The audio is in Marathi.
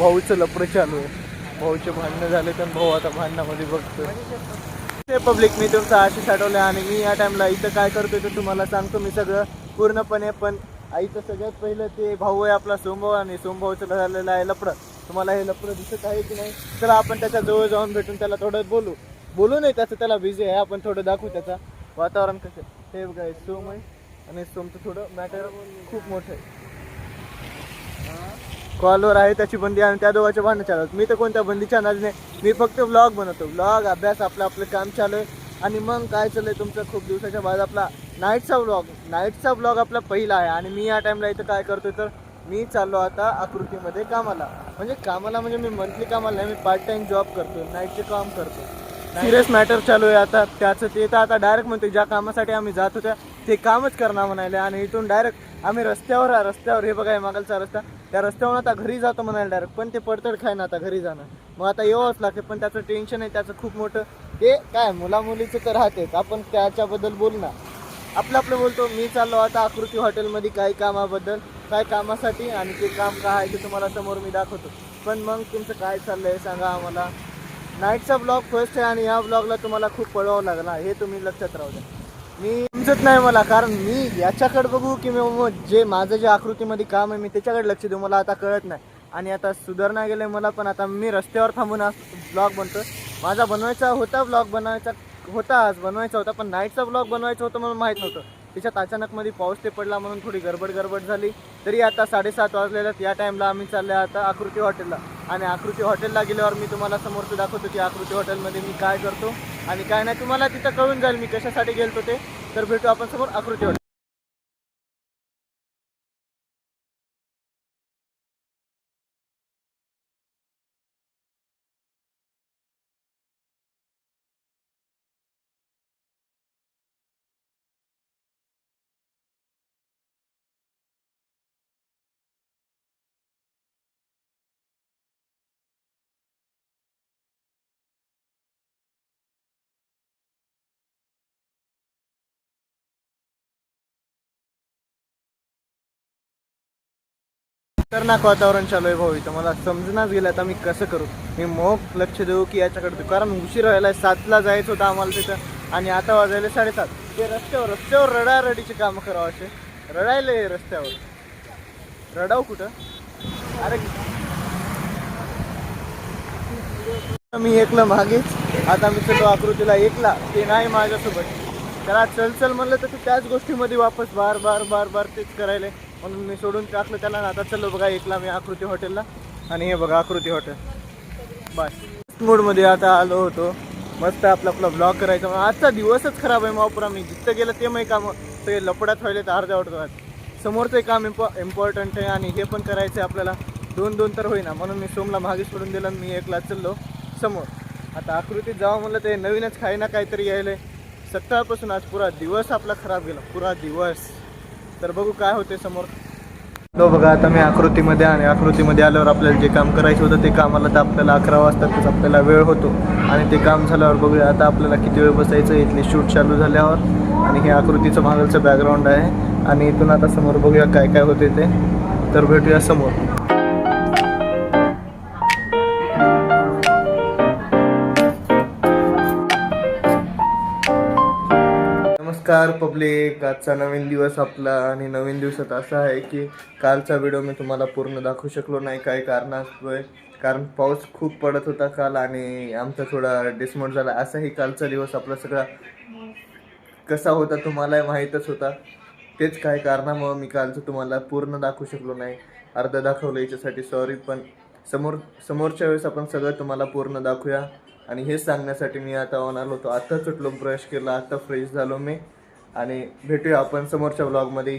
भाऊचं लपडं चालू आहे. भाऊचे भांडणं झाले तर भाऊ आता भांडणामध्ये बघतो. ते पब्लिक, मी तुमचा आशिष आठवले आणि मी या टाइमला इथं काय करतोय तर तुम्हाला सांगतो मी सगळं पूर्णपणे. पण आईचं सगळ्यात पहिलं ते भाऊ आहे आपला सोमभाऊ, आणि सोमभाऊचं झालेलं आहे लपडं. तुम्हाला हे लपडं दिसत आहे की नाही? तर आपण त्याच्या जवळ जाऊन भेटून त्याला थोडं बोलू नाही, त्याचं त्याला बिझी आहे. आपण थोडं दाखवू त्याचं वातावरण कसं. हे बघा सोम आहे आणि सोमचं थोडं मॅटर खूप मोठं आहे. कॉलवर आहे त्याची बंदी आणि त्या दोघांच्या भांडणं चालवत. मी तर कोणत्या बंदीच्या नादी नाही, मी फक्त व्लॉग बनवतो. व्लॉग अभ्यास आपलं काम चालू आहे. आणि मग काय चालू आहे तुमचं, खूप दिवसाच्या बाद आपला नाईटचा व्लॉग आपला पहिला आहे. आणि मी या टाईमला इथं काय करतोय तर मी चाललो आता आकृतीमध्ये कामाला. म्हणजे मी मंथली कामाला नाही, मी पार्ट टाइम जॉब करतो, नाईटचे काम करतो. सिरियस मॅटर चालू आहे आता त्याचं. ते तर आता डायरेक्ट म्हणतो ज्या कामासाठी आम्ही जात होत्या ते कामच करणार म्हणाले. आणि इथून डायरेक्ट आम्ही रस्त्यावर हे बघा मागलचा रस्ता, त्या रस्त्यावरून आता घरी जातो म्हणाले डायरेक्ट. पण ते पडतड खाय ना आता घरी जाणं, मग आता येवंच लागते. पण त्याचं टेन्शन आहे त्याचं खूप मोठं. ते काय मुलामुलीचं तर राहतेच, आपण त्याच्याबद्दल बोल ना, आपलं बोलतो. मी चाललो आता आकृती हॉटेलमध्ये काही कामाबद्दल, काय कामासाठी, आणि ते काम काय आहे ते तुम्हाला समोर मी दाखवतो. पण मग तुमचं काय चाललंय सांगा आम्हाला. नाईटचा ब्लॉग फर्स्ट आहे आणि या ब्लॉगला तुम्हाला खूप पळवावं लागला, हे तुम्ही लक्षात राहू द्या. मी समजत नाही मला, कारण मी याच्याकडे बघू की मी माझं जे आकृतीमध्ये काम आहे मी त्याच्याकडे लक्ष देऊ, मला आता कळत नाही. आणि आता सुधारणा गेले मला. पण आता मी रस्त्यावर थांबून ब्लॉग बनतो. माझा ब्लॉग बनवायचा होता, पण नाईटचा ब्लॉग बनवायचा होता म्हणून माहीत नव्हतं. त्याच्यात अचानक मध्ये पाऊस ते पडला म्हणून थोडी गडबड झाली. तरी आता 7:30 वाजलेल्यात. या टाईमला आम्ही चालले आता आकृती हॉटेलला. आणि आकृती हॉटेलला गेल्यावर मी तुम्हाला समोरचं दाखवतो की आकृती हॉटेलमध्ये मी काय करतो आणि काय नाही. तुम्हाला तिथं कळून जाईल मी कशासाठी गेलतो ते. तर भेटू आपण समोर आकृती हॉटेल. खतरनाक वातावरण चालू आहे भाऊ इथं, मला समजूनच गेलं आता मी कसं करू. मी मोक लक्ष देऊ की याच्याकडे देऊ, कारण उशीर व्हायला 7ला जायचं होतं आम्हाला तिथं आणि आता वाजायला 7:30. ते रस्त्यावर रडारडीचे कामं करावं असे. रडायले रस्त्यावर, रडाव कुठं अरे. मी एकला मागेच, आता मी चलो आकृतीला एकला, ते नाही माझ्यासोबत. त्याला चल म्हणलं तर तू त्याच गोष्टीमध्ये वापस बार तेच करायला, म्हणून मी सोडून टाकलं त्याला. आता चलो बघा एकला मी आकृती हॉटेलला. आणि हे बघा आकृती हॉटेल. बस मूडमध्ये आता आलो होतो, मस्त आपला ब्लॉग करायचा. आजचा दिवसच खराब आहे मावपुरा. मी जिथं गेलं ते मग काम ते लपड्यात व्हायले तर अर्ध्या वाटतात. समोरचं काम इम्पॉर्टंट आहे आणि हे पण करायचं आहे आपल्याला. दोन तर होईना, म्हणून मी सोमला मागे सोडून दिलं. मी एकला चाललो समोर. आता आकृतीत जावं म्हणलं ते नवीनच खायना काहीतरी यायलंय. सकाळपासून आज पुरा दिवस आपला खराब गेला, पुरा दिवस. तर बघू काय होते समोर. तो बघा आता मी आकृतीमध्ये, आणि आकृतीमध्ये आल्यावर आपल्याला जे काम करायचं होतं ते कामाला तर आपल्याला 11 वाजताच आपल्याला वेळ होतो. आणि ते काम झाल्यावर बघूया आता आपल्याला किती वेळ बसायचं. इथली शूट चालू झाल्यावर. आणि हे आकृतीचं मागलचं बॅकग्राऊंड आहे. आणि इथून आता समोर बघूया काय काय होते ते. तर भेटूया समोर. नमस्कार पब्लिक, आजचा नवीन दिवस आपला. आणि नवीन दिवसात असा आहे की कालचा व्हिडिओ मी तुम्हाला पूर्ण दाखवू शकलो नाही काही कारणास्तव. कारण पाऊस खूप पडत होता काल आणि आमचा थोडा डिसमोड झाला. असाही कालचा दिवस आपला सगळा कसा होता तुम्हाला माहीतच होता. तेच काही कारणामुळं मी कालचं तुम्हाला पूर्ण दाखवू शकलो नाही, अर्धं दाखवलं, याच्यासाठी सॉरी. पण समोरच्या वेळेस आपण सगळं तुम्हाला पूर्ण दाखवूया. आणि हेच सांगण्यासाठी मी आता आलो होतो. आत्ताच उठलो, ब्रश केला, आत्ता फ्रेश झालो मी. आणि भेटूया आपण समोरच्या ब्लॉगमध्ये.